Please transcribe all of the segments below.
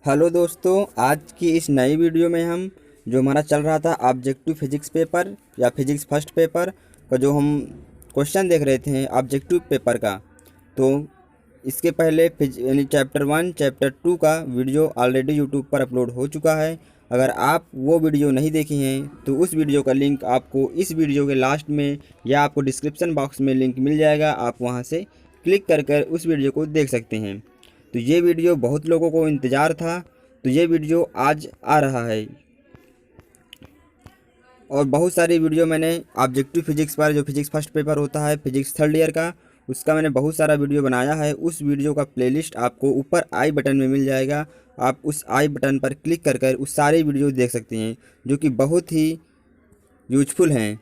Hello दोस्तों, आज की इस नई वीडियो में हम जो हमारा चल रहा था ऑब्जेक्टिव फिजिक्स पेपर या फिजिक्स फर्स्ट पेपर का जो हम क्वेश्चन देख रहे थे ऑब्जेक्टिव पेपर का। तो इसके पहले यानी चैप्टर 1 चैप्टर 2 का वीडियो ऑलरेडी यूट्यूब पर अपलोड हो चुका है। अगर आप वो वीडियो नहीं देखे हैं तो उस वीडियो का लिंक आपको इस वीडियो के लास्ट में या आपको डिस्क्रिप्शन बॉक्स में लिंक मिल जाएगा। आप वहाँ से क्लिक कर उस वीडियो को देख सकते हैं। तो ये वीडियो बहुत लोगों को इंतज़ार था, तो ये वीडियो आज आ रहा है। और बहुत सारी वीडियो मैंने ऑब्जेक्टिव फिजिक्स पर, जो फिजिक्स फर्स्ट पेपर होता है फिजिक्स थर्ड ईयर का, उसका मैंने बहुत सारा वीडियो बनाया है। उस वीडियो का प्लेलिस्ट आपको ऊपर आई बटन में मिल जाएगा। आप उस आई बटन पर क्लिक कर उस सारे वीडियो देख सकते हैं, जो कि बहुत ही यूजफुल हैं।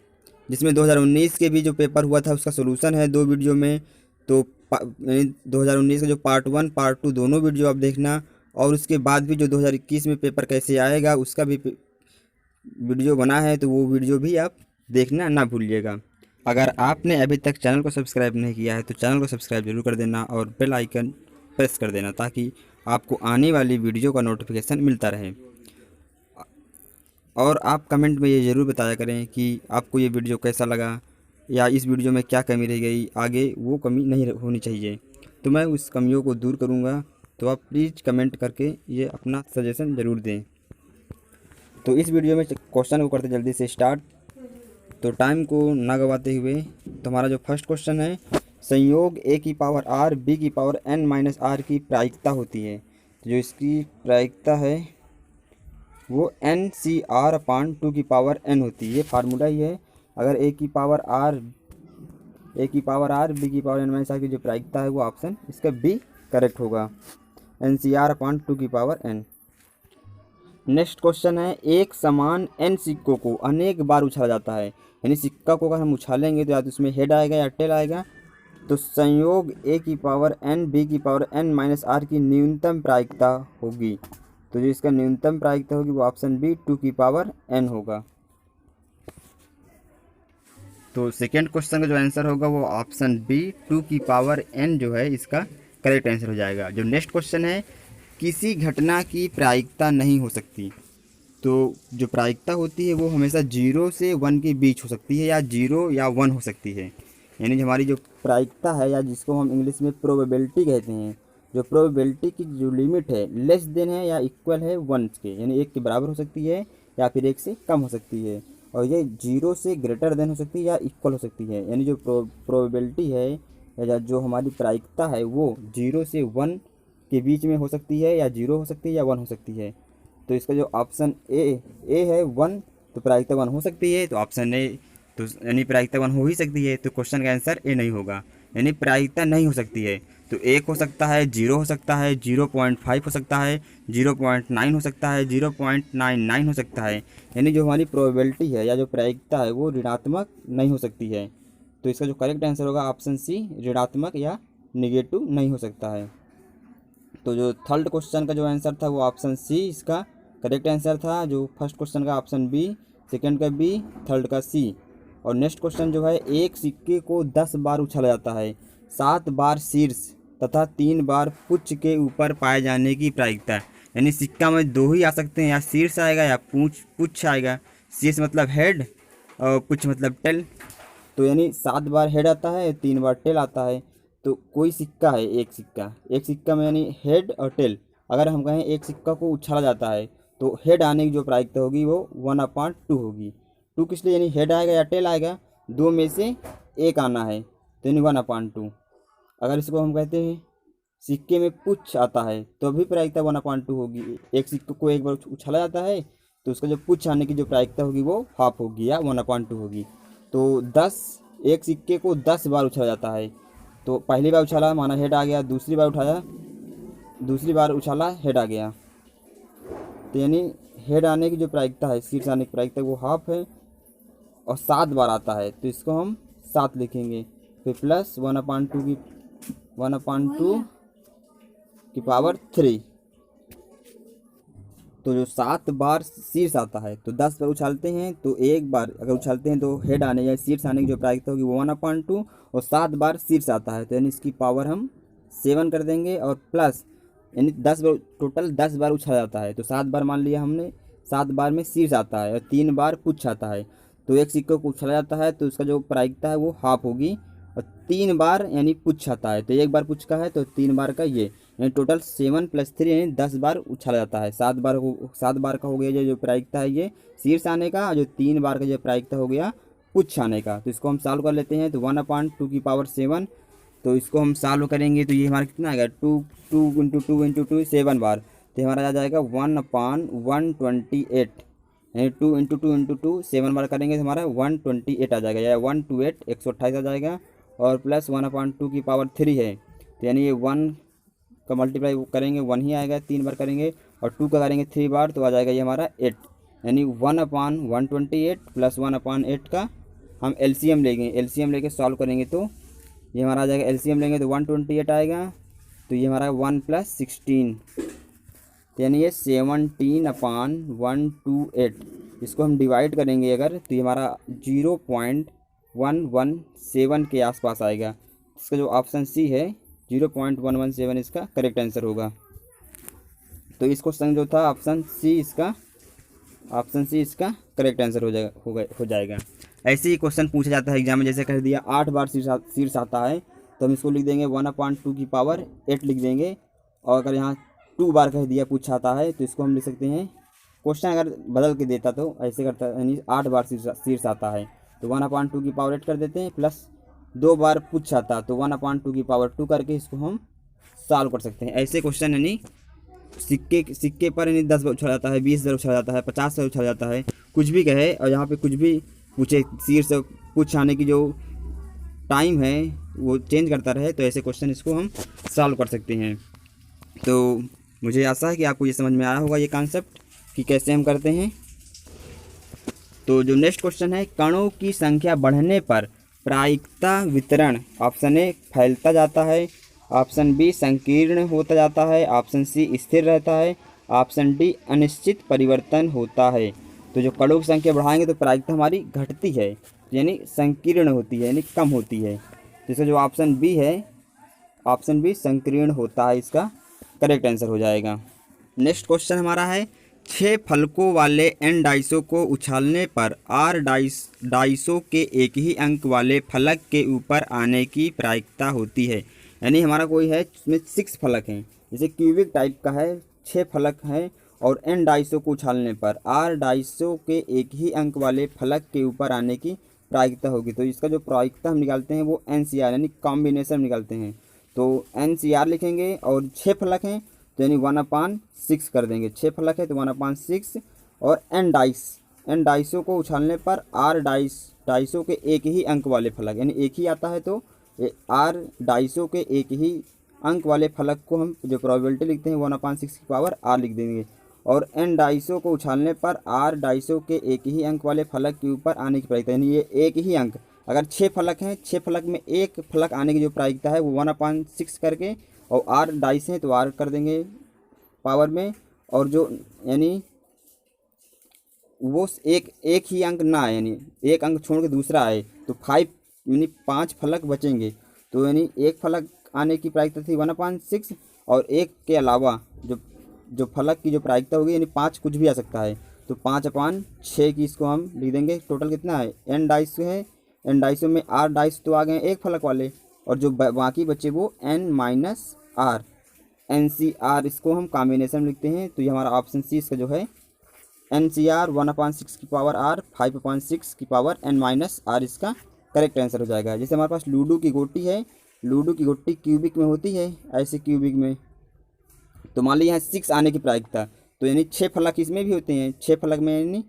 जिसमें 2019 के भी जो पेपर हुआ था उसका सोल्यूशन है 2 वीडियो में। तो 2019 का जो पार्ट 1 पार्ट 2 दोनों वीडियो आप देखना, और उसके बाद भी जो 2021 में पेपर कैसे आएगा उसका भी वीडियो बना है, तो वो वीडियो भी आप देखना ना भूलिएगा। अगर आपने अभी तक चैनल को सब्सक्राइब नहीं किया है तो चैनल को सब्सक्राइब जरूर कर देना और बेल आइकन प्रेस कर देना, ताकि आपको आने वाली वीडियो का नोटिफिकेशन मिलता रहे। और आप कमेंट में ये ज़रूर बताया करें कि आपको ये वीडियो कैसा लगा, या इस वीडियो में क्या कमी रह गई, आगे वो कमी नहीं होनी चाहिए। तो मैं उस कमियों को दूर करूँगा। तो आप प्लीज़ कमेंट करके ये अपना सजेशन ज़रूर दें। तो इस वीडियो में क्वेश्चन को करते जल्दी से स्टार्ट। तो टाइम को ना गवाते हुए, तो हमारा जो फर्स्ट क्वेश्चन है, संयोग a की पावर r b की पावर n माइनस आर की प्रायिकता होती है। तो जो इसकी प्रायिकता है वो एन सी आर अपान 2 की पावर n होती है। ये फार्मूला ही है। अगर a की पावर r b की पावर n माइनस आर की जो प्रायिकता है वो ऑप्शन इसका b करेक्ट होगा, एन सी आर अपान 2 की पावर n। नेक्स्ट क्वेश्चन है, एक समान n सिक्कों को अनेक बार उछाला जाता है। यानी सिक्का को अगर हम उछालेंगे तो या तो उसमें हेड आएगा या टेल आएगा। तो संयोग a की पावर n b की पावर n माइनस आर की न्यूनतम प्रायिकता होगी। तो जो इसका न्यूनतम प्रायिकता होगी वो ऑप्शन बी 2 की पावर n होगा। तो सेकेंड क्वेश्चन का जो आंसर होगा वो ऑप्शन बी 2 की पावर n जो है इसका करेक्ट आंसर हो जाएगा। जो नेक्स्ट क्वेश्चन है, किसी घटना की प्रायिकता नहीं हो सकती। तो जो प्रायिकता होती है वो हमेशा 0 से 1 के बीच हो सकती है, या 0 या 1 हो सकती है। यानी हमारी जो प्रायिकता है, या जिसको हम इंग्लिश में प्रोबेबिलिटी कहते हैं, जो प्रोबेबिलिटी की जो लिमिट है लेस देन है या इक्वल है 1 के, यानी 1 के बराबर हो सकती है या फिर 1 से कम हो सकती है। और ये 0 से ग्रेटर देन हो सकती है या इक्वल हो सकती है। यानी जो प्रोबेबिलिटी है या जो हमारी प्रायिकता है वो 0 से 1 के बीच में हो सकती है, या 0 हो सकती है या 1 हो सकती है। तो इसका जो ऑप्शन ए है 1, तो प्रायिकता 1 हो सकती है। तो ऑप्शन ए, तो यानी प्रायिकता 1 हो ही सकती है। तो क्वेश्चन का आंसर ए नहीं होगा, यानी प्रायिकता नहीं हो सकती है। तो 1 हो सकता है, 0 हो सकता है, 0.5 हो सकता है, 0.9 हो सकता है, 0.99 हो सकता है। यानी जो हमारी प्रोबेबिलिटी है या जो प्रायिकता है वो ऋणात्मक नहीं हो सकती है। तो इसका जो करेक्ट आंसर होगा ऑप्शन सी, ऋणात्मक या निगेटिव नहीं हो सकता है। तो जो थर्ड क्वेश्चन का जो आंसर था वो ऑप्शन सी इसका करेक्ट आंसर था। जो फर्स्ट क्वेश्चन का ऑप्शन बी, सेकंड का बी, थर्ड का सी। और नेक्स्ट क्वेश्चन जो है, एक सिक्के को 10 बार उछाला जाता है, 7 बार शीर्ष तथा 3 बार पुच्छ के ऊपर पाए जाने की प्रायिकता। यानी सिक्का में 2 ही आ सकते हैं, या शीर्ष आएगा या पुच्छ आएगा। शीर्ष मतलब हेड और पुच्छ मतलब टेल। तो यानी 7 बार हेड आता है, 3 बार टेल आता है। तो कोई सिक्का है, एक सिक्का में यानी हेड और टेल। अगर हम कहें एक सिक्का को उछाला जाता है तो हेड आने की जो प्रायिकता होगी वो 1/2 होगी। 2 किस लिए, यानी हेड आएगा या टेल आएगा, 2 में से एक आना है, तो यानी 1/2। अगर इसको हम कहते हैं सिक्के में पुच्छ आता है तो भी प्रायिकता 1/2 होगी। एक सिक्के को एक बार उछाला जाता है तो उसका जो पुच्छ आने की जो प्रायिकता होगी वो हाफ होगी या 1/2 होगी। तो 10, एक सिक्के को 10 बार उछाला जाता है। तो पहली बार उछाला माना हेड आ गया, दूसरी बार उछाला हेड आ गया। तो यानी हेड आने की जो प्रायिकता है, शीर्ष आने की प्रायिकता वो हाफ है, और 7 बार आता है तो इसको हम 7 लिखेंगे। फिर प्लस 1/2 की पावर 3। तो जो 7 बार शीर्ष आता है, तो 10 बार उछालते हैं तो एक बार अगर उछालते हैं तो हेड आने या शीर्ष आने की जो प्रायिकता होगी वो 1/2, और 7 बार शीर्ष आता है तो यानी इसकी पावर हम 7 कर देंगे, और प्लस यानी 10 बार, टोटल 10 बार उछाला जाता है। तो 7 बार मान लिया हमने, 7 बार में शीर्ष आता है और 3 बार पुच्छ आता है। तो एक सिक्के को उछाला जाता है तो उसका जो प्रायिकता है वो हाफ होगी, और 3 बार यानी पुच्छ आता है तो 1 बार पुच्छ का है तो 3 बार का ये, यानी टोटल 7 + 3 यानी 10 बार उछाला जाता है। 7 बार का हो गया जो प्रायिकता है ये शीर्ष आने का, और जो 3 बार का जो प्रायिकता हो गया पुच्छ आने का। तो इसको हम सॉल्व कर लेते हैं। तो 1/2⁷, तो इसको हम सॉल्व करेंगे तो ये हमारा कितना आएगा, 2 × 2 × 2 7 बार, तो हमारा आ जाएगा 1/128, यानी 2 × 2 × 2 7 बार करेंगे तो हमारा 128 आ जाएगा, या 128 128 आ जाएगा। और प्लस 1/2⁵ है, तो यानी ये 1 का मल्टीप्लाई करेंगे 1 ही आएगा, 3 बार करेंगे, और 2 का करेंगे 3 बार तो आ जाएगा ये हमारा 8, यानी 1/128 + 1/8 का हम एलसीएम लेंगे। एलसीएम लेके सॉल्व करेंगे तो ये हमारा आ जाएगा, एलसीएम लेंगे तो 128 आएगा, तो ये हमारा 1 + 16, यानी ये 17/128। इसको हम डिवाइड करेंगे अगर तो ये हमारा 0.117 के आसपास आएगा। इसका जो ऑप्शन सी है 0.117 इसका करेक्ट आंसर होगा। तो इस क्वेश्चन जो था ऑप्शन सी इसका करेक्ट आंसर हो जाएगा। ऐसे ही क्वेश्चन पूछा जाता है एग्जाम में, जैसे कह दिया 8 बार शीर्ष आता है तो हम इसको लिख देंगे 1/2⁸ लिख देंगे, और अगर यहाँ 2 बार कह दिया पूछा आता है तो इसको हम लिख सकते हैं, क्वेश्चन अगर बदल के देता तो ऐसे करता, यानी 8 बार शीर्ष आता है तो 1/2⁸ कर देते हैं, प्लस 2 बार पूछ आता तो 1/2 करके इसको हम सॉल्व कर सकते हैं। ऐसे क्वेश्चन यानी सिक्के पर यानी 10 बार उछाला जाता है, 20 बार उछाला जाता है, 50 बार उछाला जाता है, कुछ भी कहे, और यहाँ पे कुछ भी पूछे, शीर्ष पूछ आने की जो टाइम है वो चेंज करता रहे, तो ऐसे क्वेश्चन इसको हम सॉल्व कर सकते हैं। तो मुझे आशा है कि आपको ये समझ में आया होगा ये कॉन्सेप्ट कि कैसे हम करते हैं। तो जो नेक्स्ट क्वेश्चन है, कणों की संख्या बढ़ने पर प्रायिकता वितरण ऑप्शन ए फैलता जाता है, ऑप्शन बी संकीर्ण होता जाता है, ऑप्शन सी स्थिर रहता है, ऑप्शन डी अनिश्चित परिवर्तन होता है। तो जो कणों की संख्या बढ़ाएंगे तो प्रायिकता हमारी घटती है, यानी संकीर्ण होती है, यानी कम होती है। तो इसका जो ऑप्शन बी है, ऑप्शन बी संकीर्ण होता है, इसका करेक्ट आंसर हो जाएगा। नेक्स्ट क्वेश्चन हमारा है, 6 फलकों वाले एन डाइसों को उछालने पर आर डाइसों के एक ही अंक वाले फलक के ऊपर आने की प्रायिकता होती है। यानी हमारा कोई है इसमें 6 फलक हैं, जैसे क्यूबिक टाइप का है, 6 फलक हैं, और एन डाइसों को उछालने पर आर डाइसों के एक ही अंक वाले फलक के ऊपर आने की प्रायिकता होगी। तो इसका जो प्रायिकता हम निकालते हैं वो NCR यानी कॉम्बिनेशन निकालते हैं। तो NCR लिखेंगे, और 6 फलक हैं तो यानी 1/6 कर देंगे, 6 फलक है तो 1/6, और एन डाइसों को उछालने पर आर डाइसों के एक ही अंक वाले फलक, यानी एक ही आता है तो आर डाइसों के एक ही अंक वाले फलक को हम जो प्रोबेबिलिटी लिखते हैं 1/6 लिख देंगे, और एन डाइसों को उछालने पर आर डाइसों के एक ही अंक वाले फलक के ऊपर आने की प्रायिकता, यानी ये एक ही अंक, अगर 6 फलक हैं, 6 फलक में एक फलक आने की जो प्रायिकता है वो 1/6 करके, और आर डाइस हैं तो आर कर देंगे पावर में, और जो यानी वो एक ही अंक ना आए, यानी एक अंक छोड़ के दूसरा आए तो 5 यानी 5 फलक बचेंगे। तो यानी एक फलक आने की प्रायिकता थी 1/6, और एक के अलावा जो फलक की जो प्रायिकता होगी यानी 5 कुछ भी आ सकता है, तो 5/6 की इसको हम लिख देंगे। टोटल कितना है, एन डाइस है, एन डाइसों में आर डाइस तो आ गए एक फलक वाले, और जो बाकी बचे वो N-R NCR, इसको हम कॉम्बिनेशन लिखते हैं। तो ये हमारा ऑप्शन सी इसका जो है NCR 1/6 5/6 N-R इसका करेक्ट आंसर हो जाएगा। जैसे हमारे पास लूडो की गोटी है, लूडो की गोटी क्यूबिक में होती है, ऐसे क्यूबिक में, तो मान लीजिए यहाँ 6 आने की प्रायिकता, तो यानी 6 फलक इसमें भी होते हैं, 6 फलक में यानी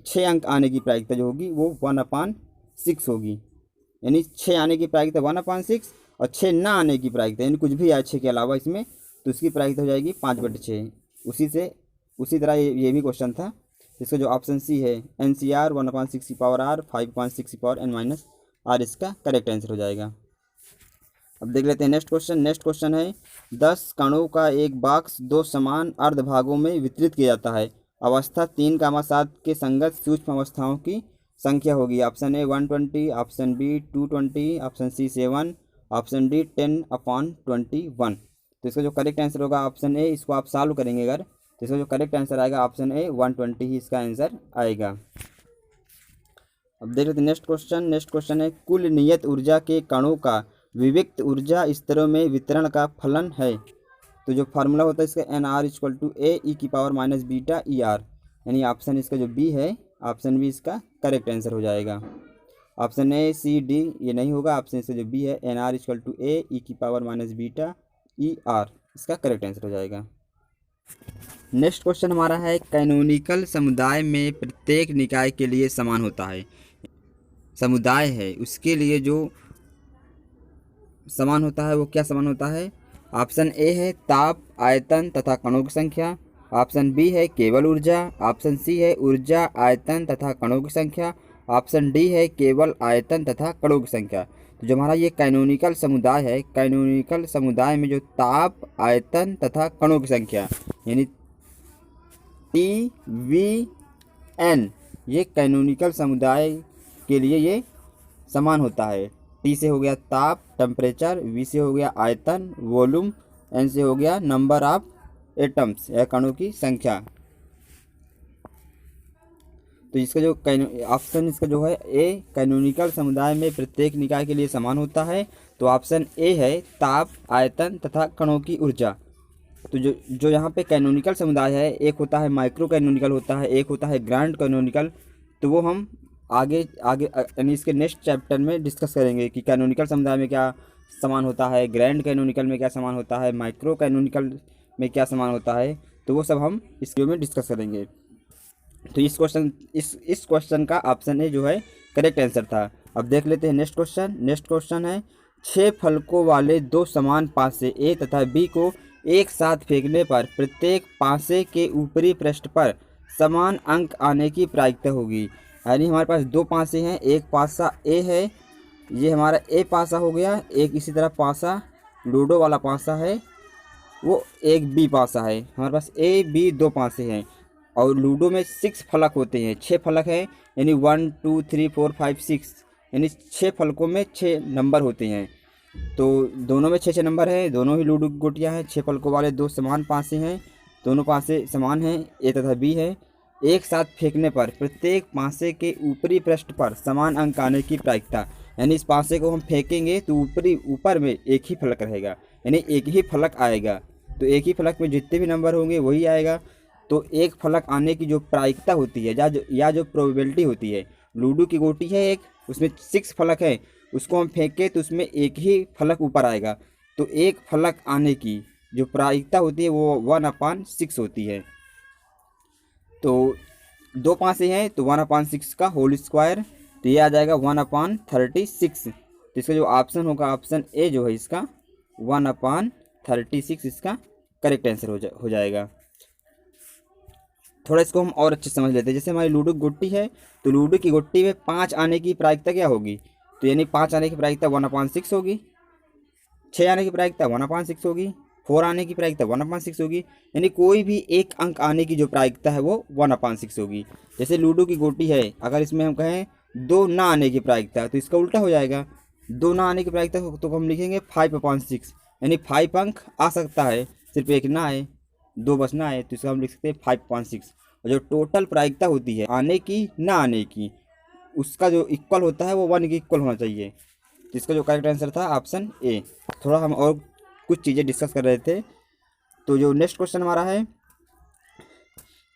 6 अंक आने की प्रायिकता जो होगी वो 1/6 होगी, यानी 6 आने की प्रायिकता 1/6, और 6 ना आने की प्रायिकता यानी कुछ भी आए 6 के अलावा इसमें, तो इसकी प्रायिकता हो जाएगी 5/6। उसी तरह ये भी क्वेश्चन था, इसका जो ऑप्शन सी है NCR 1/6 5/6 N-R इसका करेक्ट आंसर हो जाएगा। अब देख लेते हैं नेक्स्ट क्वेश्चन है, 10 कणों का एक बॉक्स 2 समान अर्धभागों में वितरित किया जाता है, अवस्था 3,7 के संगत सूक्ष्म अवस्थाओं की संख्या होगी। Option A 120, option B 220, option C 7, option D 10/21। तो इसका जो करेक्ट आंसर होगा ऑप्शन ए, इसको आप सॉल्व करेंगे अगर, तो इसका जो करेक्ट आंसर आएगा ऑप्शन ए 120 ही इसका आंसर आएगा। अब देख लेते हैं नेक्स्ट क्वेश्चन। नेक्स्ट क्वेश्चन है कुल नियत ऊर्जा के कणों का विविक्त ऊर्जा स्तरों में वितरण का फलन है। तो जो फार्मूला होता है इसका NR इक्वल टू ए ई की power minus beta E R, यानी ऑप्शन इसका जो बी है, ऑप्शन बी इसका करेक्ट आंसर हो जाएगा। ऑप्शन ए सी डी ये नहीं होगा, ऑप्शन इसका जो बी है NR इक्वल टू ए ई की power minus beta E R, इसका करेक्ट आंसर हो जाएगा। नेक्स्ट क्वेश्चन हमारा है कैनोनिकल समुदाय में प्रत्येक निकाय के लिए समान होता है। समुदाय है उसके लिए जो समान होता है वो क्या समान होता है? ऑप्शन ए है ताप, आयतन तथा कणों की संख्या, ऑप्शन बी है केवल ऊर्जा, ऑप्शन सी है ऊर्जा, आयतन तथा कणों की संख्या, ऑप्शन डी है केवल आयतन तथा कणों की संख्या। तो जो हमारा ये कैनोनिकल समुदाय है, कैनोनिकल समुदाय में जो ताप, आयतन तथा कणों की संख्या यानी TVN, ये कैनोनिकल समुदाय के लिए ये समान होता है। T से हो गया ताप टेम्परेचर, V से हो गया आयतन वॉल्यूम, N से हो गया नंबर ऑफ एटम्स या कणों की संख्या। तो इसका जो ऑप्शन इसका जो है ए, कैनोनिकल समुदाय में प्रत्येक निकाय के लिए समान होता है, तो ऑप्शन ए है ताप, आयतन तथा कणों की ऊर्जा। तो जो यहाँ पे कैनोनिकल समुदाय है, एक होता है माइक्रो कैनोनिकल होता है, एक होता है ग्रैंड कैनोनिकल, तो वो हम आगे यानी इसके नेक्स्ट चैप्टर में डिस्कस करेंगे कि कैनोनिकल समुदाय में क्या समान होता है, ग्रैंड कैनोनिकल में क्या समान होता है, माइक्रो कैनोनिकल में क्या समान होता है, तो वो सब हम इस वीडियो में डिस्कस करेंगे। तो इस क्वेश्चन का ऑप्शन ए जो है करेक्ट आंसर था। अब देख लेते हैं नेक्स्ट क्वेश्चन। नेक्स्ट क्वेश्चन है 6 फलकों वाले 2 समान पासे ए तथा बी को एक साथ फेंकने पर प्रत्येक पासे के ऊपरी पृष्ठ पर समान अंक आने की प्रायिकता होगी। यानी हमारे पास 2 पासे हैं, एक पासा ए है, ये हमारा ए पासा हो गया, एक इसी तरह पासा लूडो वाला पासा है, वो एक बी पासा है। हमारे पास ए बी 2 पासे हैं और लूडो में 6 फलक होते हैं, 6 फलक हैं, यानी 1 2 3 4 5 6, यानी 6 फलकों में 6 नंबर होते हैं। तो दोनों में 6 नंबर हैं, दोनों ही लूडो की गोटियाँ हैं। 6 फलकों वाले 2 समान पासे हैं, दोनों पासे समान हैं, ए तथा बी है। एक साथ फेंकने पर प्रत्येक पासे के ऊपरी पृष्ठ पर समान अंक आने की प्रायिकता, यानी इस पासे को हम फेंकेंगे तो ऊपर में एक ही फलक रहेगा, यानी एक ही फलक आएगा। तो एक ही फलक में जितने भी नंबर होंगे वही आएगा। तो एक फलक आने की जो प्रायिकता होती है या जो प्रोबेबिलिटी होती है, लूडो की गोटी है एक, उसमें 6 फलक है, उसको हम फेंके तो उसमें एक ही फलक ऊपर आएगा। तो एक फलक आने की जो प्रायिकता होती है वो 1/6 होती है। तो 2 पासे हैं तो 1/6 का होल स्क्वायर, तो ये आ जाएगा 1/36। तो इसका जो ऑप्शन होगा ऑप्शन ए जो है इसका 1/36 इसका करेक्ट आंसर हो जाएगा। थोड़ा इसको हम और अच्छे समझ लेते हैं। जैसे हमारी लूडो की गोटी है, तो लूडो की गोटी में 5 आने की प्रायिकता क्या होगी? तो यानी 5 आने की प्रायिकता 1/6 होगी, 6 आने की प्रायिकता 1/6 होगी, 4 आने की प्रायिकता 1/6 होगी, यानी कोई भी एक अंक आने की जो प्रायिकता है वो 1/6 होगी। जैसे लूडो की गोटी है, अगर इसमें हम कहें 2 ना आने की प्रायिकता, तो इसका उल्टा हो जाएगा। 2 ना आने की प्रायिकता तो हम लिखेंगे 5/6, यानी 5 अंक आ सकता है, सिर्फ एक ना आए, 2 बस ना आए, तो इसका हम लिख सकते हैं 5/6। और जो टोटल प्रायिकता होती है आने की ना आने की, उसका जो इक्वल होता है वो 1 के इक्वल होना चाहिए। तो इसका जो करेक्ट आंसर था ऑप्शन ए। थोड़ा हम और कुछ चीज़ें डिस्कस कर रहे थे। तो जो नेक्स्ट क्वेश्चन हमारा है,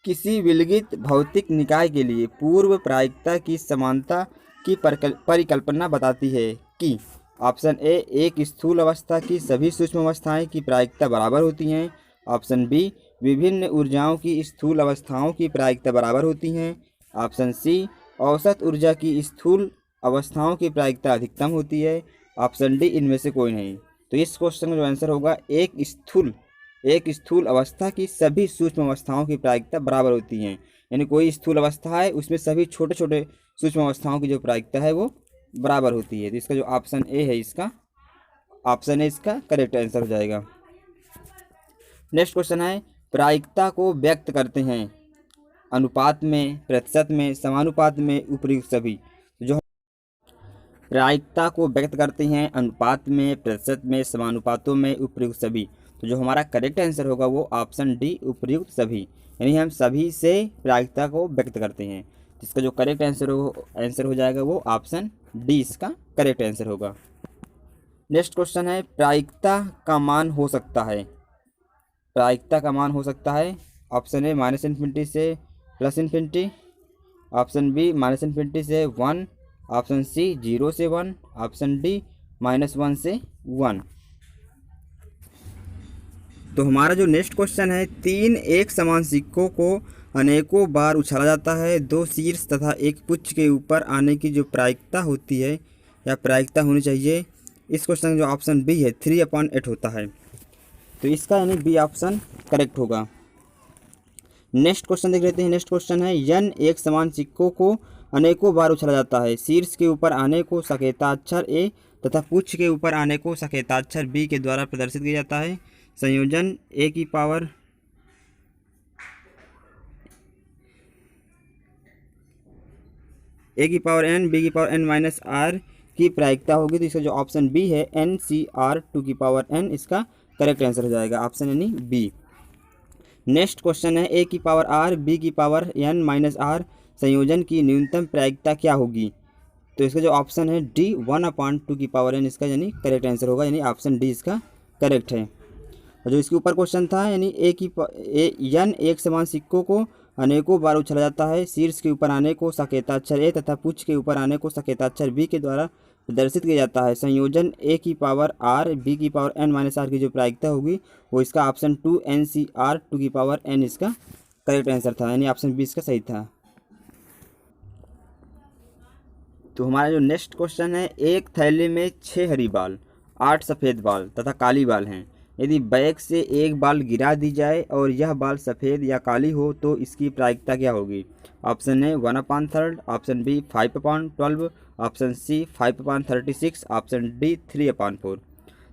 किसी विलगित भौतिक निकाय के लिए पूर्व प्रायिकता की समानता की परिकल्पना बताती है कि ऑप्शन ए एक स्थूल अवस्था की सभी सूक्ष्म अवस्थाएं की प्रायिकता बराबर होती हैं, ऑप्शन बी विभिन्न ऊर्जाओं की स्थूल अवस्थाओं की प्रायिकता बराबर होती हैं, ऑप्शन सी औसत ऊर्जा की स्थूल अवस्थाओं की प्रायिकता अधिकतम होती है, ऑप्शन डी इनमें से कोई नहीं। तो इस क्वेश्चन का जो आंसर होगा एक स्थूल अवस्था की सभी सूक्ष्म अवस्थाओं की प्रायिकता बराबर होती हैं, यानी कोई स्थूल अवस्था है उसमें सभी छोटे छोटे सूक्ष्म अवस्थाओं की जो प्रायिकता है वो बराबर होती है। तो इसका जो ऑप्शन ए है इसका ऑप्शन ए इसका करेक्ट आंसर हो जाएगा। नेक्स्ट क्वेश्चन है प्रायिकता को व्यक्त करते हैं अनुपात में, प्रतिशत में, समानुपात में, उपयुक्त सभी। जो प्रायिकता को व्यक्त करते हैं अनुपात में, प्रतिशत में, समानुपातों में, उपयुक्त सभी। तो जो हमारा करेक्ट आंसर होगा वो ऑप्शन डी उपर्युक्त सभी, यानी हम सभी से प्रायिकता को व्यक्त करते हैं। जिसका जो करेक्ट आंसर हो जाएगा वो ऑप्शन डी इसका करेक्ट आंसर होगा। नेक्स्ट क्वेश्चन है प्रायिकता का मान हो सकता है। प्रायिकता का मान हो सकता है ऑप्शन ए -∞ से +∞, ऑप्शन बी -∞ से 1, ऑप्शन सी 0 से 1, ऑप्शन डी -1 से 1। तो हमारा जो नेक्स्ट क्वेश्चन है 3 एक समान सिक्कों को अनेकों बार उछाला जाता है, 2 शीर्ष तथा एक पुच्छ के ऊपर आने की जो प्रायिकता होती है या प्रायिकता होनी चाहिए, इस क्वेश्चन का जो ऑप्शन बी है 3/8 होता है। तो इसका यानी बी ऑप्शन करेक्ट होगा। नेक्स्ट क्वेश्चन देख लेते हैं। नेक्स्ट क्वेश्चन है यन एक समान सिक्कों को अनेकों बार उछाला जाता है, शीर्ष के ऊपर आने को संकेताक्षर ए तथा पुच्छ के ऊपर आने को संकेताक्षर बी के द्वारा प्रदर्शित किया जाता है। संयोजन ए की पावर n बी की पावर n माइनस आर की प्रायिकता होगी। तो इसका जो ऑप्शन बी है NCR2n इसका करेक्ट आंसर हो जाएगा, ऑप्शन यानी बी। नेक्स्ट क्वेश्चन है ए की पावर r बी की पावर n माइनस आर संयोजन की न्यूनतम प्रायिकता क्या होगी। तो इसका जो ऑप्शन है डी 1/2n इसका यानी करेक्ट आंसर होगा, यानी ऑप्शन डी इसका करेक्ट है। और जो इसके ऊपर क्वेश्चन था यानी यन एक समान सिक्कों को अनेकों बार उछाला जाता है, शीर्ष के ऊपर आने को संकेताक्षर ए तथा पुच्छ के ऊपर आने को संकेताक्षर बी के द्वारा प्रदर्शित किया जाता है। संयोजन ए की पावर r बी की पावर n माइनस आर की जो प्रायिकता होगी वो इसका ऑप्शन 2 NCR2n इसका करेक्ट आंसर था, यानी ऑप्शन बी इसका सही था। तो हमारा जो नेक्स्ट क्वेश्चन है एक थैले में 6 हरी बाल, 8 सफ़ेद बाल तथा काली बाल हैं। यदि बैग से एक बाल गिरा दी जाए और यह बाल सफ़ेद या काली हो तो इसकी प्रायिकता क्या होगी। Option A 1/3, option B 5/12, option C 5/36, option D 3/4।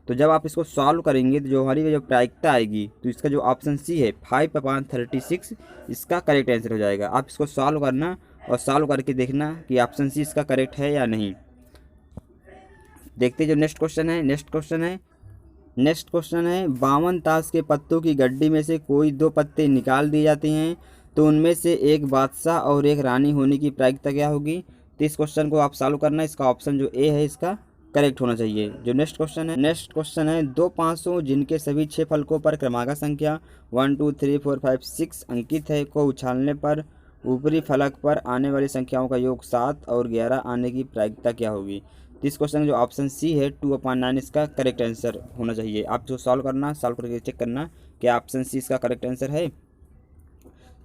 तो जब आप इसको सॉल्व करेंगे तो जो हमारी जो प्रायिकता आएगी तो इसका जो ऑप्शन सी है 5/36 इसका करेक्ट आंसर हो जाएगा। आप इसको सॉल्व करना और सॉल्व करके देखना कि ऑप्शन सी इसका करेक्ट है या नहीं। देखते जो नेक्स्ट क्वेश्चन है। नेक्स्ट क्वेश्चन है 52 ताश के पत्तों की गड्डी में से कोई 2 पत्ते निकाल दिए जाते हैं तो उनमें से एक बादशाह और एक रानी होने की प्रायिकता क्या होगी। तो इस क्वेश्चन को आप सॉल्व करना, इसका ऑप्शन जो ए है इसका करेक्ट होना चाहिए। जो नेक्स्ट क्वेश्चन है 2 पासों जिनके सभी 6 फलकों पर क्रमांक संख्या 1 2 3 4 5 6 अंकित है को उछालने पर ऊपरी फलक पर आने वाली संख्याओं का योग 7 और 11 आने की प्रायिकता क्या होगी। तो इस क्वेश्चन जो ऑप्शन सी है 2/9 इसका करेक्ट आंसर होना चाहिए। आप जो सॉल्व करके चेक करना कि ऑप्शन सी इसका करेक्ट आंसर है।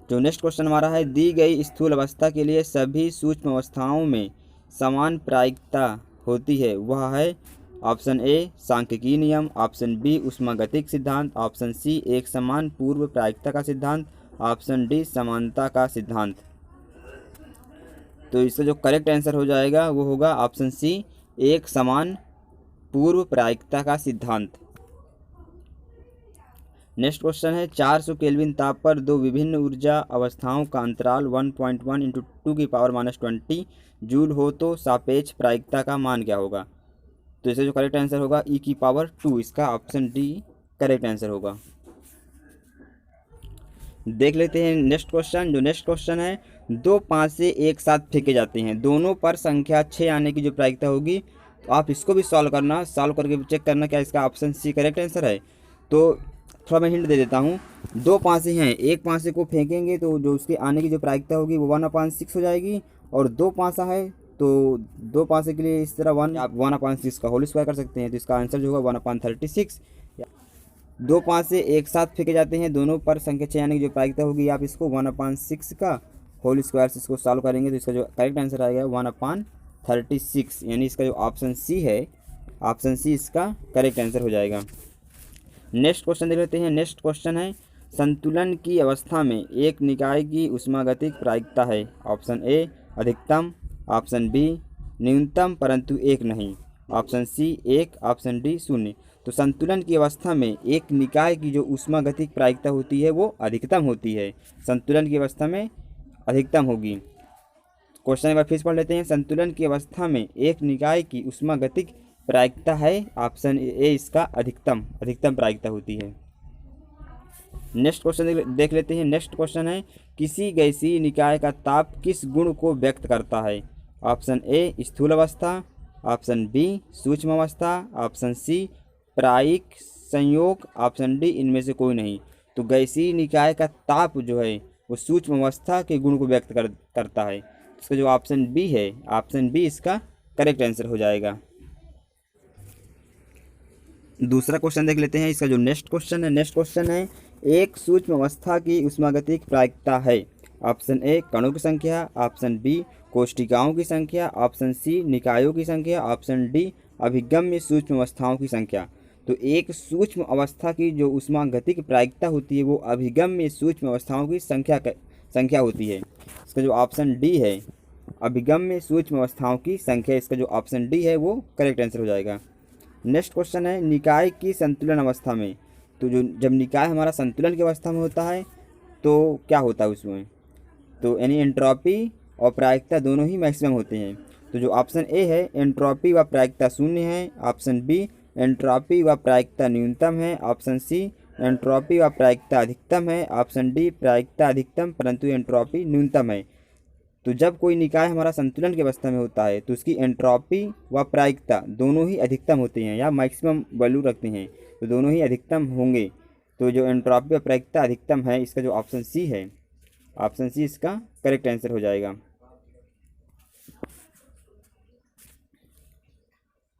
जो नेक्स्ट क्वेश्चन हमारा है दी गई स्थूल अवस्था के लिए सभी सूक्ष्म अवस्थाओं में समान प्रायिकता होती है, वह है ऑप्शन ए सांख्यिकीय नियम, ऑप्शन बी ऊष्मागतिक सिद्धांत, ऑप्शन सी एक समान पूर्व प्रायिकता का सिद्धांत, ऑप्शन डी समानता का सिद्धांत। तो इसका जो करेक्ट आंसर हो जाएगा वो होगा ऑप्शन सी एक समान पूर्व प्रायिकता का सिद्धांत। नेक्स्ट क्वेश्चन है 400 केल्विन ताप पर 2 विभिन्न ऊर्जा अवस्थाओं का अंतराल 1.1 × 10⁻20 जूल हो तो सापेक्ष प्रायिकता का मान क्या होगा। तो इसका जो करेक्ट आंसर होगा e⁻², इसका ऑप्शन डी करेक्ट आंसर होगा। देख लेते हैं नेक्स्ट क्वेश्चन। जो नेक्स्ट क्वेश्चन है 2 पासे एक साथ फेंके जाते हैं, दोनों पर संख्या 6 आने की जो प्रायिकता होगी। तो आप इसको भी सॉल्व करके चेक करना क्या इसका ऑप्शन सी करेक्ट आंसर है। तो थोड़ा मैं हिंट दे देता हूँ। 2 पासे हैं, एक पासे को फेंकेंगे तो जो उसके आने की जो प्रायिकता होगी वो 1/6 हो जाएगी, और 2 पासा है तो 2 पासे के लिए इस तरह आप 1/6 का होल स्क्वायर कर सकते हैं। तो इसका आंसर जो होगा 1/36। 2 पासे एक साथ फेंके जाते हैं, दोनों पर संख्या 6 आने की जो प्रायिकता होगी, आप इसको 1/6 का होल स्क्वायर से इसको सॉल्व करेंगे तो इसका जो करेक्ट आंसर आएगा 1/36, यानी इसका जो ऑप्शन सी है, ऑप्शन सी इसका करेक्ट आंसर हो जाएगा। नेक्स्ट क्वेश्चन देख लेते हैं। नेक्स्ट क्वेश्चन है संतुलन की अवस्था में एक निकाय की ऊष्मागतिक प्रायिकता है। ऑप्शन ए अधिकतम, ऑप्शन बी न्यूनतम परंतु एक नहीं, ऑप्शन सी 1, ऑप्शन डी 0। तो संतुलन की अवस्था में एक निकाय की जो ऊष्मागतिक प्रायिकता होती है वो अधिकतम होती है, संतुलन की अवस्था में अधिकतम होगी। क्वेश्चन एक बार फिर पढ़ लेते हैं। संतुलन की अवस्था में एक निकाय की ऊष्मागतिक प्रायिकता है, ऑप्शन ए इसका अधिकतम प्रायिकता होती है। नेक्स्ट क्वेश्चन देख लेते हैं। नेक्स्ट क्वेश्चन है किसी गैसीय निकाय का ताप किस गुण को व्यक्त करता है? ऑप्शन ए स्थूल अवस्था, ऑप्शन बी सूक्ष्म अवस्था, ऑप्शन सी प्रायिक संयोग, ऑप्शन डी इनमें से कोई नहीं। तो गैसीय निकाय का ताप जो है वो सूक्ष्म अवस्था के गुण को व्यक्त करता है। इसका जो ऑप्शन बी है, ऑप्शन बी इसका करेक्ट आंसर हो जाएगा। दूसरा क्वेश्चन देख लेते हैं। इसका जो नेक्स्ट क्वेश्चन है एक सूक्ष्म अवस्था की ऊष्मागतिक प्रायिकता है। ऑप्शन ए कणों की संख्या, ऑप्शन बी कोष्ठिकाओं की संख्या, ऑप्शन सी निकायों की संख्या, ऑप्शन डी अभिगम्य सूक्ष्म अवस्थाओं की संख्या। तो एक सूक्ष्म अवस्था की जो ऊष्मागतिक प्रायिकता होती है वो अभिगम्य सूक्ष्म अवस्थाओं की संख्या होती है। इसका जो ऑप्शन डी है अभिगम्य सूक्ष्म अवस्थाओं की संख्या, इसका जो ऑप्शन डी है वो करेक्ट आंसर हो जाएगा। नेक्स्ट क्वेश्चन है निकाय की संतुलन अवस्था में। तो जो जब निकाय हमारा संतुलन की अवस्था में होता है तो क्या होता है उसमें? तो यानी एंट्रोपी और प्रायिकता दोनों ही मैक्सिमम होते हैं। तो जो ऑप्शन ए है एंट्रोपी व प्रायिकता शून्य है, ऑप्शन बी एंट्रोपी व प्रायिकता न्यूनतम है, ऑप्शन सी एंट्रोपी व प्रायिकता अधिकतम है, ऑप्शन डी प्रायिकता अधिकतम परंतु एंट्रोपी न्यूनतम है। तो जब कोई निकाय हमारा संतुलन की अवस्था में होता है तो उसकी एंट्रोपी व प्रायिकता दोनों ही अधिकतम होते हैं या मैक्सिमम वैल्यू रखते हैं, तो दोनों ही अधिकतम होंगे। तो जो एंट्रोपी व प्रायिकता अधिकतम है इसका जो ऑप्शन सी है, ऑप्शन सी इसका करेक्ट आंसर हो जाएगा।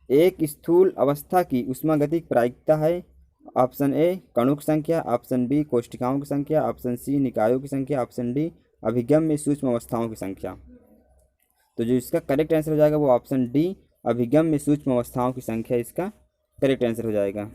एक स्थूल अवस्था की ऊष्मागतिक प्रायिकता है। ऑप्शन ए कणों की संख्या, ऑप्शन बी कोष्ठिकाओं की संख्या, ऑप्शन सी निकायों की संख्या, ऑप्शन डी अभिगम्य सूक्ष्म अवस्थाओं की संख्या। तो जो इसका करेक्ट आंसर हो जाएगा वो ऑप्शन डी अभिगम्य सूक्ष्म अवस्थाओं की संख्या इसका करेक्ट आंसर हो जाएगा।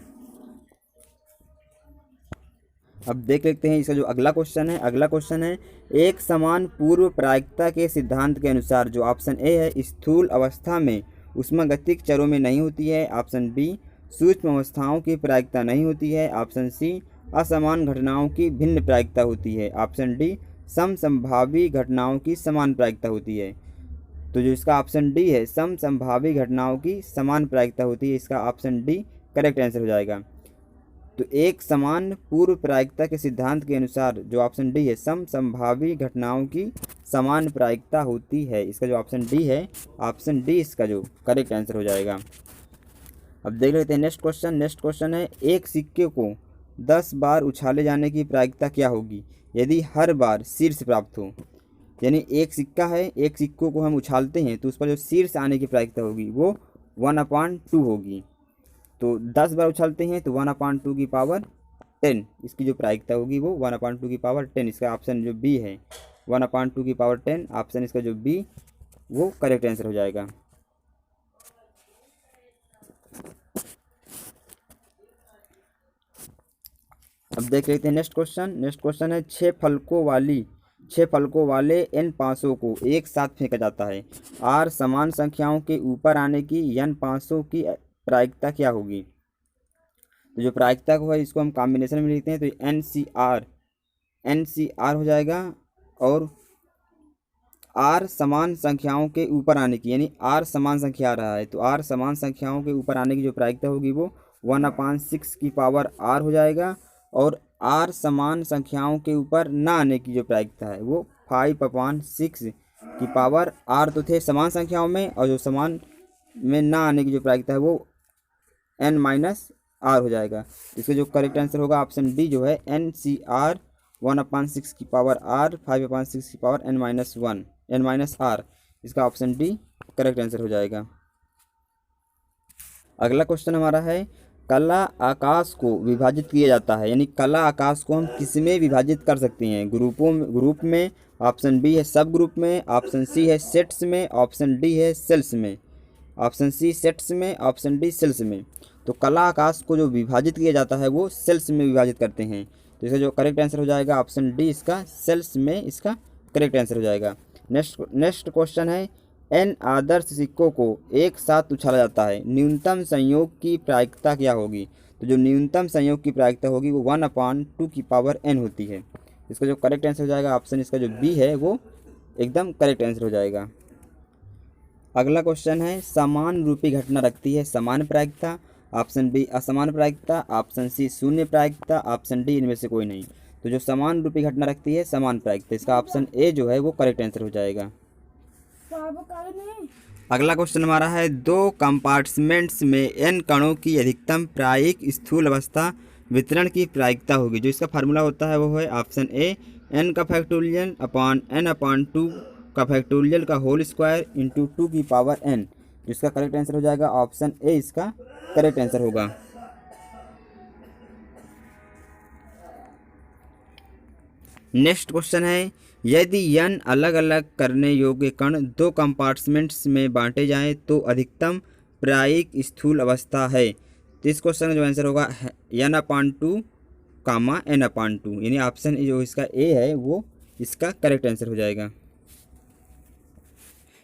अब देख लेते हैं इसका जो अगला क्वेश्चन है एक समान पूर्व प्रायिकता के सिद्धांत के अनुसार जो ऑप्शन ए है स्थूल अवस्था में ऊष्मागतिक चरों में नहीं होती है, ऑप्शन बी सूक्ष्म अवस्थाओं की प्रायिकता नहीं होती है, ऑप्शन सी असमान घटनाओं की भिन्न प्रायिकता होती है, ऑप्शन डी समसंभावी घटनाओं की समान प्रायिकता होती है। तो जो इसका ऑप्शन डी है समसंभावी घटनाओं की समान प्रायिकता होती है, इसका ऑप्शन डी करेक्ट आंसर हो जाएगा। तो एक समान पूर्व प्रायिकता के सिद्धांत के अनुसार जो ऑप्शन डी है समसंभावी घटनाओं की समान प्रायिकता होती है, इसका जो ऑप्शन डी है ऑप्शन डी इसका जो करेक्ट आंसर हो जाएगा। अब देख लेते हैं नेक्स्ट क्वेश्चन है एक सिक्के को 10 बार उछाले जाने की प्रायिकता क्या होगी यदि हर बार शीर्ष प्राप्त हो? यानी एक सिक्का है, एक सिक्कों को हम उछालते हैं तो उस पर जो शीर्ष आने की प्रायिकता होगी वो 1/2 होगी। तो 10 बार उछालते हैं तो 1/2 की पावर 10 इसकी जो प्रायिकता होगी वो 1/2 की पावर 10, इसका ऑप्शन जो बी है 1/2 की पावर 10, ऑप्शन इसका जो बी वो करेक्ट आंसर हो जाएगा। अब देख लेते हैं नेक्स्ट क्वेश्चन है 6 फलकों वाले n पासों को एक साथ फेंका जाता है। r समान संख्याओं के ऊपर आने की n पासों की प्रायिकता क्या होगी? तो जो प्रायिकता को है इसको हम कॉम्बिनेशन में लिखते हैं तो NCR हो जाएगा और r समान संख्याओं के ऊपर आने की यानी r समान संख्या आ रहा है तो r समान संख्याओं के ऊपर आने की जो प्रायिकता होगी वो 1/6 की पावर r हो जाएगा और r समान संख्याओं के ऊपर ना आने की जो प्रायिकता है वो 5/6 की पावर r तो थे समान संख्याओं में और जो समान में ना आने की जो प्रायिकता है वो n-r हो जाएगा। इसका जो करेक्ट आंसर होगा ऑप्शन डी जो है NCR 1/6 की पावर r 5/6 की पावर n-r, इसका ऑप्शन डी करेक्ट आंसर हो जाएगा। अगला क्वेश्चन हमारा है कला आकाश को विभाजित किया जाता है यानी कला आकाश को हम किस में विभाजित कर सकते हैं? ग्रुप में, ऑप्शन बी है सब ग्रुप में, ऑप्शन सी है सेट्स में, ऑप्शन डी है सेल्स में, ऑप्शन सी सेट्स में, ऑप्शन डी सेल्स में। तो कला आकाश को जो विभाजित किया जाता है वो सेल्स में विभाजित करते हैं, तो इसका जो करेक्ट आंसर हो जाएगा ऑप्शन डी इसका सेल्स में इसका करेक्ट आंसर हो जाएगा। नेक्स्ट क्वेश्चन है n आदर्श सिक्कों को एक साथ उछाला जाता है, न्यूनतम संयोग की प्रायिकता क्या होगी? तो जो न्यूनतम संयोग की प्रायिकता होगी वो 1/2 की पावर n होती है, इसका जो करेक्ट आंसर हो जाएगा ऑप्शन इसका जो बी है वो एकदम करेक्ट आंसर हो जाएगा। अगला क्वेश्चन है समान रूपी घटना रखती है समान प्रायिकता, ऑप्शन बी असमान प्रायिकता, ऑप्शन सी शून्य प्रायिकता, ऑप्शन डी इनमें से कोई नहीं। तो जो समान रूपी घटना रखती है समान प्रायिकता, इसका ऑप्शन ए जो है वो करेक्ट आंसर हो जाएगा। अगला क्वेश्चन हमारा है, दो कंपार्टमेंट्स में एन कणों की अधिकतम प्रायिक स्थूल अवस्था वितरण की प्रायिकता होगी। जो इसका फार्मूला होता है वो है ऑप्शन ए एन का फैक्टोरियल अपॉन एन अपॉन 2 का फैक्टोरियल का होल स्क्वायर इंटू 2 की पावर एन। जो इसका करेक्ट आंसर हो जाएगा ऑप्शन ए इसका करेक्ट आंसर होगा। नेक्स्ट क्वेश्चन है, यदि n अलग अलग करने योग्य कण दो कंपार्टमेंट्स में बांटे जाएं तो अधिकतम प्रायिक स्थूल अवस्था है। तो इस क्वेश्चन का जो आंसर होगा n/2 कामा n/2, यानी ऑप्शन जो इसका ए है वो इसका करेक्ट आंसर हो जाएगा।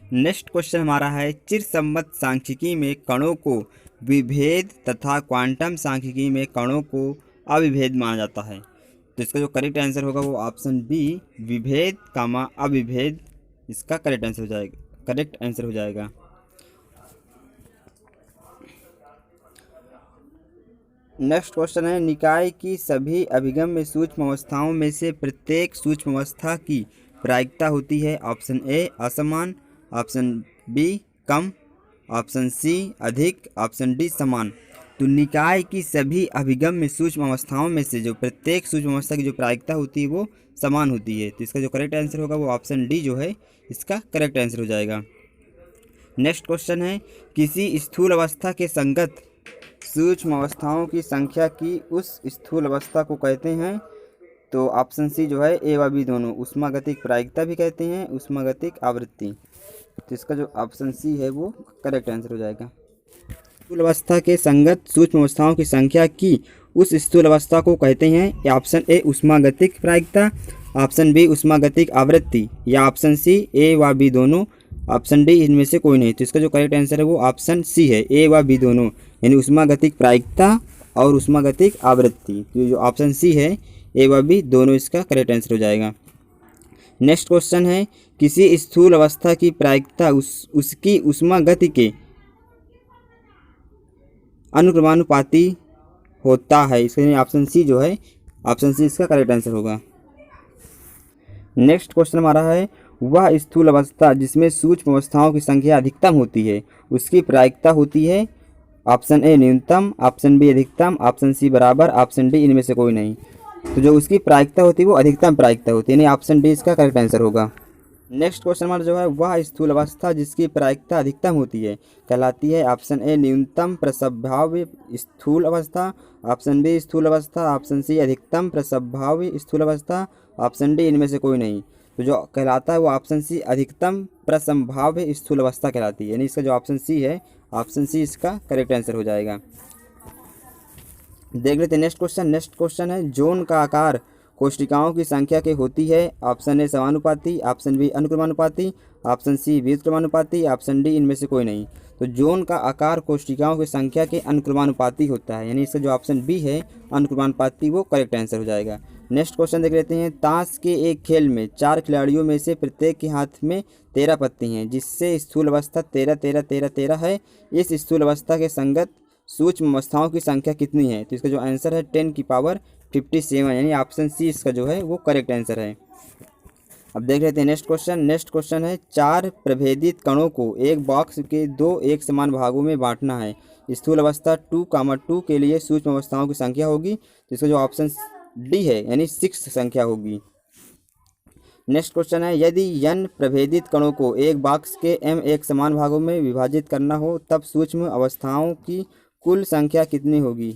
नेक्स्ट क्वेश्चन हमारा है, चिरसम्मत सांख्यिकी में कणों को विभेद तथा क्वांटम सांख्यिकी में कणों को अविभेद माना जाता है। तो इसका जो करेक्ट आंसर होगा वो ऑप्शन बी विभेद कामा अविभेद इसका करेक्ट आंसर हो जाएगा। नेक्स्ट क्वेश्चन है, निकाय की सभी अभिगम में सूक्ष्म अवस्थाओं में से प्रत्येक सूक्ष्म अवस्था की प्रायिकता होती है। ऑप्शन ए असमान, ऑप्शन बी कम, ऑप्शन सी अधिक, ऑप्शन डी समान। तो निकाय की सभी अभिगम में सूक्ष्म अवस्थाओं में से जो प्रत्येक सूक्ष्म अवस्था की जो प्रायिकता होती है वो समान होती है। तो इसका जो करेक्ट आंसर होगा वो ऑप्शन डी जो है इसका करेक्ट आंसर हो जाएगा। नेक्स्ट क्वेश्चन है, किसी स्थूल अवस्था के संगत सूक्ष्म अवस्थाओं की संख्या की उस स्थूल अवस्था को कहते हैं। तो ऑप्शन सी जो है ए व बी दोनों ऊष्मागतिक प्रायिकता भी कहते हैं, ऊष्मागतिक आवृत्ति। तो इसका जो ऑप्शन सी है वो करेक्ट आंसर हो जाएगा। स्थूल अवस्था के संगत सूक्ष्म अवस्थाओं की संख्या की उस स्थूल अवस्था को कहते हैं। ऑप्शन ए ऊष्मागतिक प्रायिकता, ऑप्शन बी ऊष्मागतिक आवृत्ति, या ऑप्शन सी ए व बी दोनों, ऑप्शन डी इनमें से कोई नहीं। तो इसका जो करेक्ट आंसर है वो ऑप्शन सी है ए व बी दोनों, यानी ऊष्मागतिक प्रायिकता और ऊष्मागतिक आवृत्ति। तो जो ऑप्शन सी है ए व बी दोनों इसका करेक्ट आंसर हो जाएगा। नेक्स्ट क्वेश्चन है, किसी स्थूल अवस्था की प्रायिकता उसकी ऊष्मागति के अनुक्रमानुपाती होता है। इसके ऑप्शन सी जो है ऑप्शन सी इसका करेक्ट आंसर होगा। नेक्स्ट क्वेश्चन हमारा है, वह स्थूल अवस्था जिसमें सूक्ष्म अवस्थाओं की संख्या अधिकतम होती है उसकी प्रायिकता होती है। ऑप्शन ए न्यूनतम, ऑप्शन बी अधिकतम, ऑप्शन सी बराबर, ऑप्शन डी इनमें से कोई नहीं। तो जो उसकी प्रायिकता होती है वो अधिकतम प्रायिकता होती है, यानी ऑप्शन डी इसका करेक्ट आंसर होगा। नेक्स्ट क्वेश्चन हमारा जो है, वह स्थूल अवस्था जिसकी प्रायिकता अधिकतम होती है कहलाती है। ऑप्शन ए न्यूनतम प्रसवभाव्य स्थूल अवस्था, ऑप्शन बी स्थूल अवस्था, ऑप्शन सी अधिकतम प्रसवभाव्य स्थूल अवस्था, ऑप्शन डी इनमें से कोई नहीं। तो जो कहलाता है वो ऑप्शन सी अधिकतम प्रसंभाव्य स्थूल अवस्था कहलाती है, यानी इसका जो ऑप्शन सी है ऑप्शन सी इसका करेक्ट आंसर हो जाएगा। देख लेते हैं नेक्स्ट क्वेश्चन। नेक्स्ट क्वेश्चन है, जोन का आकार कोशिकाओं की संख्या के होती है। ऑप्शन ए समानुपाती, ऑप्शन बी अनुक्रमानुपाती, ऑप्शन सी व्युत्क्रमानुपाती, ऑप्शन डी इनमें से कोई नहीं। तो जोन का आकार कोशिकाओं की संख्या के अनुक्रमानुपाती होता है, यानी इसका जो ऑप्शन बी है अनुक्रमानुपाती वो करेक्ट आंसर हो जाएगा। नेक्स्ट क्वेश्चन देख लेते हैं, ताश के एक खेल में 4 खिलाड़ियों में से प्रत्येक के हाथ में 13 पत्ती हैं, जिससे स्थूल अवस्था 13 13 13 13 है। इस स्थूल अवस्था के संगत सूक्ष्म अवस्थाओं की संख्या कितनी है? तो इसका जो आंसर है 10 की पावर 57, यानी ऑप्शन सी इसका जो है वो करेक्ट आंसर है। अब देख लेते हैं नेक्स्ट क्वेश्चन। नेक्स्ट क्वेश्चन है, 4 प्रभेदित कणों को एक बॉक्स के 2 एक समान भागों में बांटना है। स्थूल अवस्था 2, 2 के लिए सूक्ष्म अवस्थाओं की संख्या होगी। तो इसका जो ऑप्शन डी है यानी 6 संख्या होगी। नेक्स्ट क्वेश्चन है, यदि n प्रभेदित कणों को एक बॉक्स के m एक समान भागों में विभाजित करना हो तब सूक्ष्म अवस्थाओं की कुल संख्या कितनी होगी?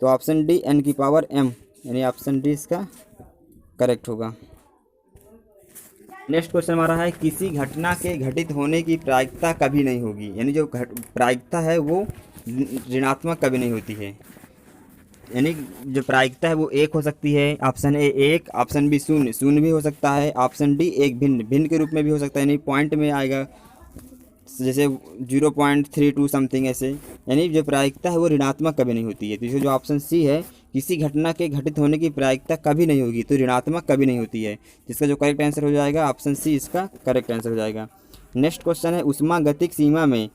तो ऑप्शन डी n की पावर m, यानी ऑप्शन डी इसका करेक्ट होगा। नेक्स्ट क्वेश्चन हमारा है, किसी घटना के घटित होने की प्रायिकता कभी नहीं होगी, यानी जो प्रायिकता है वो ऋणात्मक कभी नहीं होती है, यानी जो प्रायिकता है वो 1 हो सकती है। ऑप्शन ए 1, ऑप्शन बी 0 0 भी हो सकता है, ऑप्शन डी 1 भिन्न भिन्न के रूप में भी हो सकता है, यानी पॉइंट में आएगा जैसे 0.32 समथिंग ऐसे, यानी जो प्रायिकता है वो ऋणात्मक कभी नहीं होती है। तो इसका जो ऑप्शन सी है, किसी घटना के घटित होने की प्रायिकता कभी नहीं होगी तो ऋणात्मक कभी नहीं होती है, जिसका जो करेक्ट आंसर हो जाएगा ऑप्शन सी इसका करेक्ट आंसर हो जाएगा। नेक्स्ट क्वेश्चन है, ऊष्मागतिक सीमा में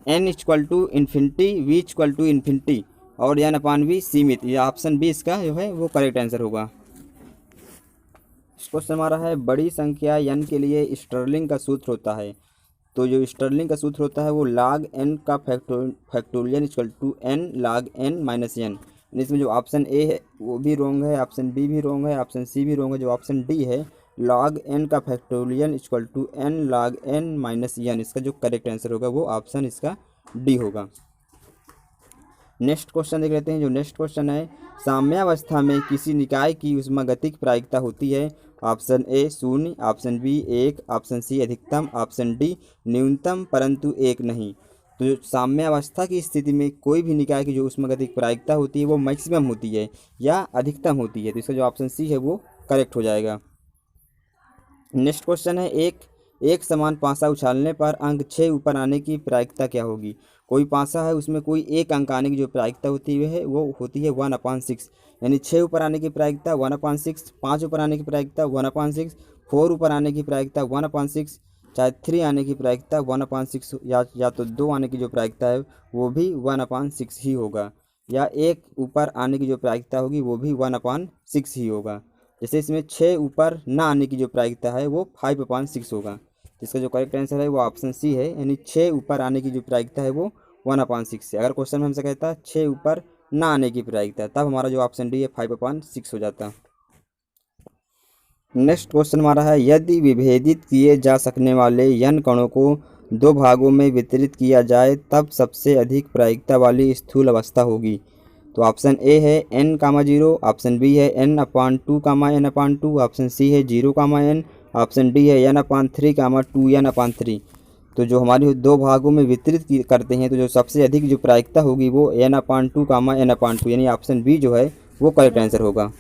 n = इन्फिनिटी, v = इन्फिनिटी और n/v सीमित, या ऑप्शन बी इसका जो है वो करेक्ट आंसर होगा। क्वेश्चन हमारा है बड़ी संख्या n के लिए स्टर्लिंग का सूत्र होता है। तो जो स्टर्लिंग का सूत्र होता है वो log n का factorial equal to n log n minus n। इसमें जो ऑप्शन ए है वो भी रॉन्ग है, ऑप्शन बी भी रॉन्ग है, ऑप्शन सी भी रॉन्ग है। जो ऑप्शन डी है log n का factorial equal to n log n minus n, इसका जो करेक्ट आंसर होगा वो ऑप्शन इसका डी होगा। नेक्स्ट क्वेश्चन देख लेते हैं। जो नेक्स्ट क्वेश्चन है साम्यावस्था में किसी निकाय की ऊष्मागतिक प्रायिकता होती है। Option A 0, option B 1, option C अधिकतम, ऑप्शन डी न्यूनतम परंतु 1 नहीं। तो जो साम्यावस्था की स्थिति में कोई भी निकाय की जो ऊष्मागतिक प्रायिकता होती है वो मैक्सिमम होती है या अधिकतम होती है। तो इसका जो ऑप्शन सी है वो करेक्ट हो जाएगा। नेक्स्ट क्वेश्चन है एक समान पासा उछालने पर अंक 6 ऊपर आने की प्रायिकता क्या होगी। कोई पासा है उसमें कोई एक अंक आने की जो प्रायिकता होती है वो होती है 1/6, यानी 6 ऊपर आने की प्रायिकता 1/6, 5 ऊपर आने की प्रायिकता 1/6, 4 ऊपर आने की प्रायिकता 1/6, चाहे 3 आने की प्रायिकता 1/6 या तो 2 आने की जो प्रायिकता है वो भी 1/6 ही होगा, या 1 ऊपर आने की जो प्रायिकता होगी वो भी 1/6 ही होगा। जैसे इसमें 6 ऊपर ना आने की जो प्रायिकता है वो 5/6 होगा। इसका जो करेक्ट आंसर है वो ऑप्शन सी है, यानी 6 ऊपर आने की जो प्रायिकता है वो 1/6 है। अगर क्वेश्चन में हमसे कहता है 6 ऊपर ना आने की प्रायिकता, तब हमारा जो ऑप्शन डी है 5/6 हो जाता। नेक्स्ट क्वेश्चन हमारा है यदि विभेदित किए जा सकने वाले n कणों को 2 भागों में वितरित किया जाए तब सबसे अधिक प्रायिकता वाली स्थूल अवस्था होगी। तो ऑप्शन ए है n,0, ऑप्शन बी है n/2, n/2, ऑप्शन सी है 0,n, ऑप्शन डी है n/3, 2n/3। तो जो हमारी 2 भागों में वितरित करते हैं तो जो सबसे अधिक जो प्रायिकता होगी वो n/2, n/2, यानी ऑप्शन बी जो है वो करेक्ट आंसर होगा।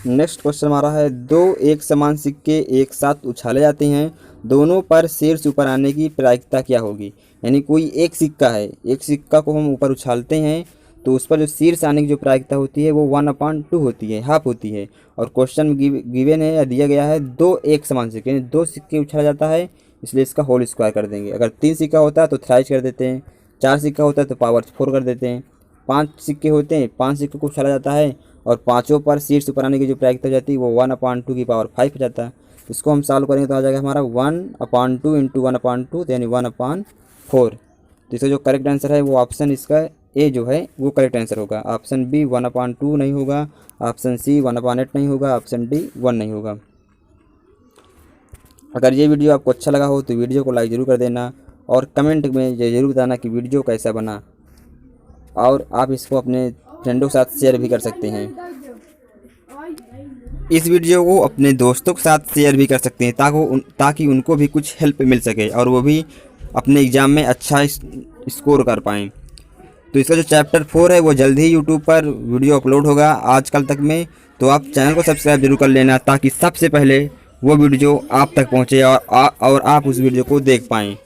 नेक्स्ट क्वेश्चन हमारा है 2 एक समान सिक्के एक साथ उछाले जाते हैं, दोनों पर शीर्ष ऊपर आने की प्रायिकता क्या होगी। यानी कोई एक सिक्का है, एक सिक्का को हम ऊपर उछालते हैं तो उस पर जो शीर्ष आने की जो प्रायिकता होती है वो 1/2 होती है, हाफ होती है। और क्वेश्चन गिवन है या दिया गया है 2 एक समान सिक्के, यानी 2 सिक्के उछाला जाता है इसलिए इसका होल स्क्वायर कर देंगे। अगर 3 सिक्का होता है तो थ्राइज कर देते हैं, 4 सिक्का होता है तो पावर 4 कर देते हैं, 5 सिक्के होते हैं 5 सिक्के को उछाला जाता है और पाँचों पर शीर्ष ऊपर आने की जो प्रायिकता हो जाती है वो 1/2 की पावर 5 हो जाता है। इसको हम सॉल्व करेंगे तो आ जाएगा हमारा 1/2 इंटू 1/2 यानी 1/4। तो इसका जो करेक्ट आंसर है वो ऑप्शन इसका ए जो है वो करेक्ट आंसर होगा। ऑप्शन बी 1/2 नहीं होगा, ऑप्शन सी 1/8 नहीं होगा, ऑप्शन डी 1 नहीं होगा। अगर ये वीडियो आपको अच्छा लगा हो तो वीडियो को लाइक ज़रूर कर देना और कमेंट में ये ज़रूर बताना कि वीडियो कैसा बना, और आप इसको अपने फ्रेंडों के साथ शेयर भी कर सकते हैं। इस वीडियो को अपने दोस्तों के साथ शेयर भी कर सकते हैं ताकि उनको भी कुछ हेल्प मिल सके और वो भी अपने एग्ज़ाम में अच्छा स्कोर कर पाएँ। तो इसका जो चैप्टर 4 है वो जल्द ही यूट्यूब पर वीडियो अपलोड होगा आजकल तक में। तो आप चैनल को सब्सक्राइब जरूर कर लेना ताकि सबसे पहले वो वीडियो आप तक पहुँचे और आप उस वीडियो को देख पाएँ।